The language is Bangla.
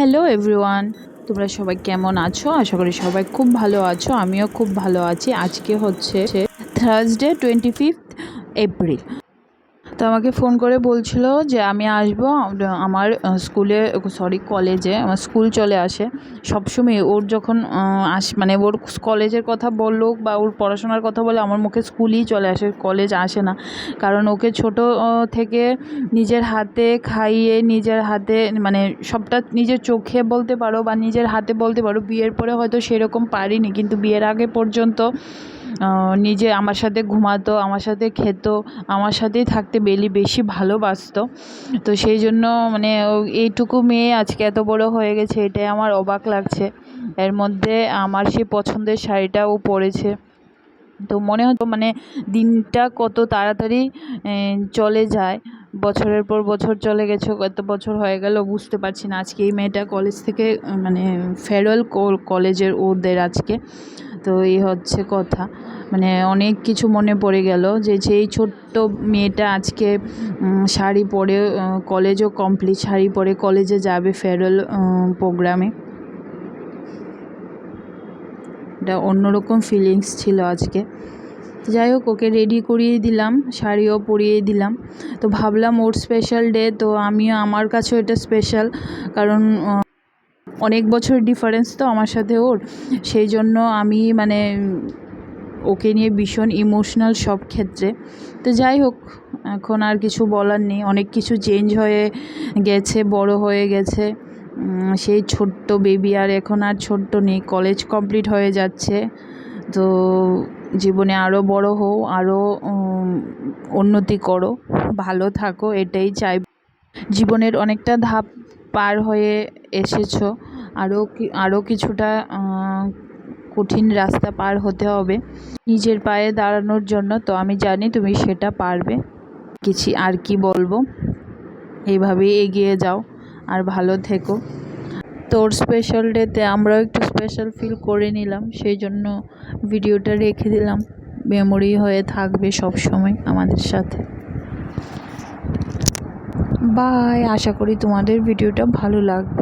হ্যালো এভরিওয়ান, তোমরা সবাই কেমন আছো? আশা করি সবাই খুব ভালো আছো। আমিও খুব ভালো আছি। আজকে হচ্ছে থার্সডে 25 এপ্রিল। তো আমাকে ফোন করে বলছিল যে আমি আসবো আমার কলেজে। আমার স্কুল চলে আসে সবসময়। ওর যখন মানে ওর কলেজের কথা বললো বা ওর পড়াশোনার কথা বলে আমার মুখে স্কুলই চলে আসে, কলেজ আসে না। কারণ ওকে ছোট থেকে নিজের হাতে খাইয়ে, নিজের হাতে মানে সবটা নিজের চোখে বলতে পারো বা নিজের হাতে বলতে পারো। বিয়ের পরে হয়তো সেরকম পারিনি, কিন্তু বিয়ের আগে পর্যন্ত নিজে আমার সাথে ঘুমাতো, আমার সাথে খেত, আমার সাথেই থাকতে বেশি ভালোবাসতো। তো সেই জন্য মানে এইটুকু মেয়ে আজকে এত বড় হয়ে গেছে, এটাই আমার অবাক লাগছে। এর মধ্যে আমার সেই পছন্দের শাড়িটাও পরেছে। তো মনে হতো মানে দিনটা কত তাড়াতাড়ি চলে যায়। বছরের পর বছর চলে গেছে, কত বছর হয়ে গেল বুঝতে পারছি না। আজকে এই মেয়েটা কলেজ থেকে মানে ফেয়ারওয়েল কলেজের ওদের আজকে। তো এই হচ্ছে কথা, মানে অনেক কিছু মনে পড়ে গেল যে এই ছোট্ট মেয়েটা আজকে শাড়ি পরে কলেজও কমপ্লিট, শাড়ি পরে কলেজে যাবে ফেয়ারওয়েল প্রোগ্রামে। এটা অন্যরকম ফিলিংস ছিল আজকে। যাই হোক, ওকে রেডি করিয়ে দিলাম, শাড়িও পরিয়ে দিলাম। তো ভাবলাম ওর স্পেশাল ডে, তো আমিও আমার কাছেও এটা স্পেশাল। কারণ অনেক বছর ডিফারেন্স তো আমার সাথে ওর, সেই জন্য আমি মানে ওকে নিয়ে ভীষণ ইমোশনাল সব ক্ষেত্রে। তো যাই হোক, এখন আর কিছু বলার নেই, অনেক কিছু চেঞ্জ হয়ে গেছে, বড় হয়ে গেছে। সেই ছোট্ট বেবি আর এখন আর ছোট্ট নেই, কলেজ কমপ্লিট হয়ে যাচ্ছে। তো জীবনে আরও বড় হও, আরও উন্নতি করো, ভালো থাকো, এটাই চাই। জীবনের অনেকটা ধাপ পার হয়ে এসেছো, আরও কিছুটা কঠিন রাস্তা পার হতে হবে নিজের পায়ে দাঁড়ানোর জন্য। তো আমি জানি তুমি সেটা পারবে। আর কি বলবো, এইভাবেই এগিয়ে যাও আর ভালো থেকো। তোর স্পেশাল ডেতে আমরাও একটু স্পেশাল ফিল করে নিলাম, সেই জন্য ভিডিওটা রেখে দিলাম। মেমোরি হয়ে থাকবে সব সময় আমাদের সাথে। বাই, আশা করি তোমাদের ভিডিওটা ভালো লাগবে।